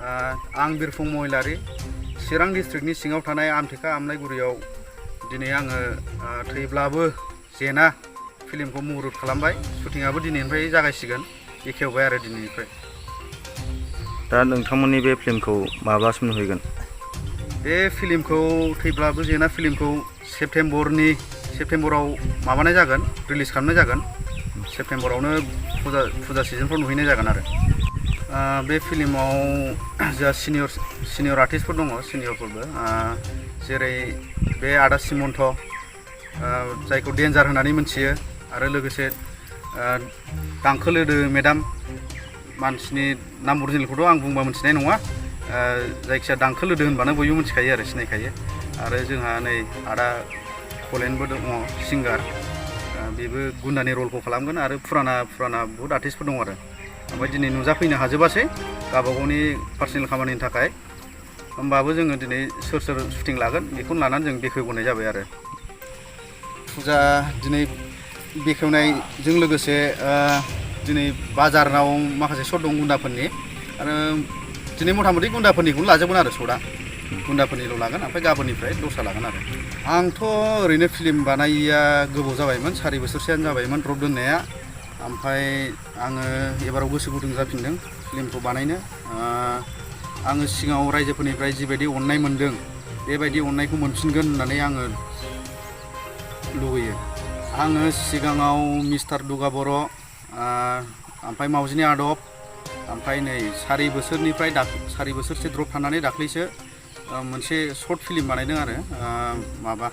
आं बिरफुं महिलारि चिरां डिस्ट्रिक्टनि सिङाव थानाय आमथेखा आमलायगुरियाव दिनै आङो थैब्लाबो जेना फिल्मखौ मुहुरत खालामबाय। शुटिंआबो दिनैनिफ्राय जागायसिगोन, बेखेवबाय आरो दिनैनिफ्राय। दा नोंथांमोननि बे फिल्मखौ माब्लासिम नुहैगोन? बे फिल्मखौ थैब्लाबो जेना फिल्मखौ सेप्तेम्बराव माबानाय जागोन, रिलिज खालामनाय जागोन। सेप्तेम्बरावनो फुजा सिजनफ्राव नुहैनाय जागोन आरो। बे फिल्माव जा सिनियर आर्टिस्टफोर दङ, सिनियरफोरबो, जेरै बे आदा सिमन्त, जायखौ डेन्जार होननानै मिथियो, आरो लोगोसे दांखोलोदो मेडाम, मानसिनि नाम अरिजिनेलखौथ' आं बुंबा मिथिनाय नङा, जायखिया दांखोलोदो होनबानो बयबो मिथिखायो आरो सिनायखायो। आरो जोंहा नै आदा कलेनबो दङ, सिंगार, बेबो गुन्दानि रलखौ खालामगोन। आरो फुराना बहुत आर्टिस्टफोर दङ आरो। ओमफ्राय दिनै नुजाफैनो हाजोबासै गावबागावनि पार्सनेल खामानिनि थाखाय। होमबाबो जोङो दिनै सोर शुटिं लागोन बेखौनो लानानै जों बेखेवबोनाय जाबाय आरो। फुजा दिनै बेखेवनायजों लोगोसे दिनै बाजाराव माखासे सर्ट दं गुन्दाफोरनि, आरो दिनै मथा मथि गुन्दाफोरनिखौनो लाजोबगोन आरो सर्टआ। गुन्दाफोरनिल' लागोन, ओमफ्राय गाबोननिफ्राय दस्रा लागोन आरो। आंथ' ओरैनो फिल्म बानायिया गोबाव जाबायमोन, 4 बोसोरसोआनो जाबायमोन द्रप दोननाया। ओमफ्राय आङो एबाराव गोसो गुदुं जाफिनदों फिल्मखौ बानायनो। आङो सिगाङाव रायजोफोरनिफ्राय जिबायदि अननाय मोनदों, बेबायदि अननायखौ मोनफिनगोन होननानै आङो लुबैयो। आङो सिगाङाव मिस्टार दुगा बर', ओमफ्राय मावजिनि आदब, ओमफ्राय नै 4 बोसोरसो द्रप थानानै दाख्लैसो मोनसे सर्ट फिल्म बानायदों आरो, माबा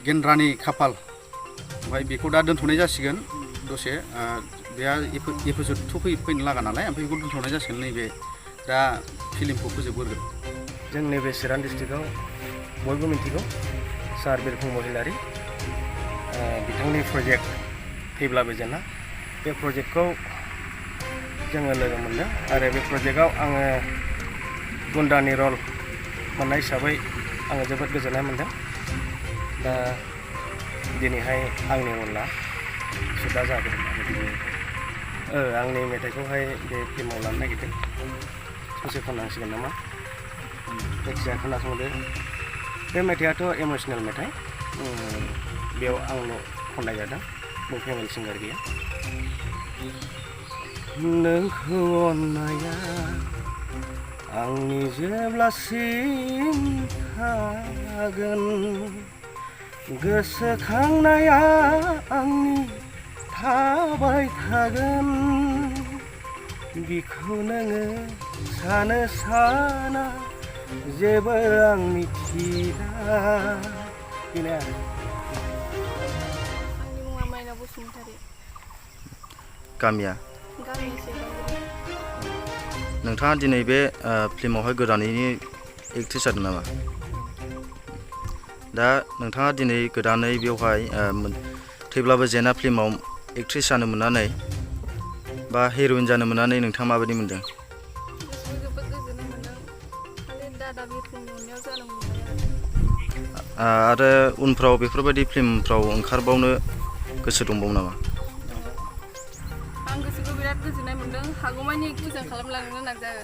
गेन्द्रानि खाफाल। ओमफ्राय बेखौ दा दोनथ'नाय जासिगोन दसे, बेहा एपिसड 2 फैनो लागा नालाय, ओमफ्राय बेखौ दोनथ'नाय जासिगोन। नैबे दा फिल्मखौ फोजोबग्रोगोन। जों नैबे चिरां डिस्ट्रिक्टआव बयबो मिन्थिगौ सार बिरफुं महिलारि, बिथांनि प्रजेक्ट थैब्लाबो जेना, बे प्रजेक्टखौ जोङो लोगो मोनदों। आरो बे प्रजेक्टआव आङो गुन्दानि रल मोननाय हिसाबै आङो जोबोद गोजोननाय मोनदों। दा दिनैहाय आंनि रला सुदा जागोन। आंनि मेथाइखौहाय बे फिल्माव लानो नागिरदों, ससे खननांसिगोन नामा? जायखिजाया खोनासंदो। बे मेथाइआथ' इमसनेल मेथाइ, बेयाव आंल' खननाय जादों, बे फेमिलि सिंगार गैया। नोंखौ अननाया आंनि जेब्लासिम थागोन, गोसोखांनाया आंनि थाबाय थागोन, बिखौ नोङो सानो साना जेबो आं मिथिया। बेनो आरो। आंनि मुङा माइनाव बसुमतारी। गामिया? गामिया सेरफांगुरि। नोंथाङा दिनै बे फिल्मावहाय गोदानैनो एक्ट्रेस जादों नामा? दा नोंथाङा दिनै गोदानै बेवहाय थैब्लाबो जेना फिल्माव एक्ट्रेस जानो मोननानै बा हिर'इन जानो मोननानै नोंथाङा माबायदि मोनदों? गोसोखौ जोबोद गोजोननाय मोनदों। खालि दादा बिरफुंनि अननायाव जानो मोनबाय आरो उनफ्राव बेफोरबायदि फिल्मफ्राव ओंखारबावनो गोसो दंबावो नामा? आं गोसोखौ बिराद गोजोननाय मोनदों। हागौमानि मोजां खालामलांनो नाजागोन।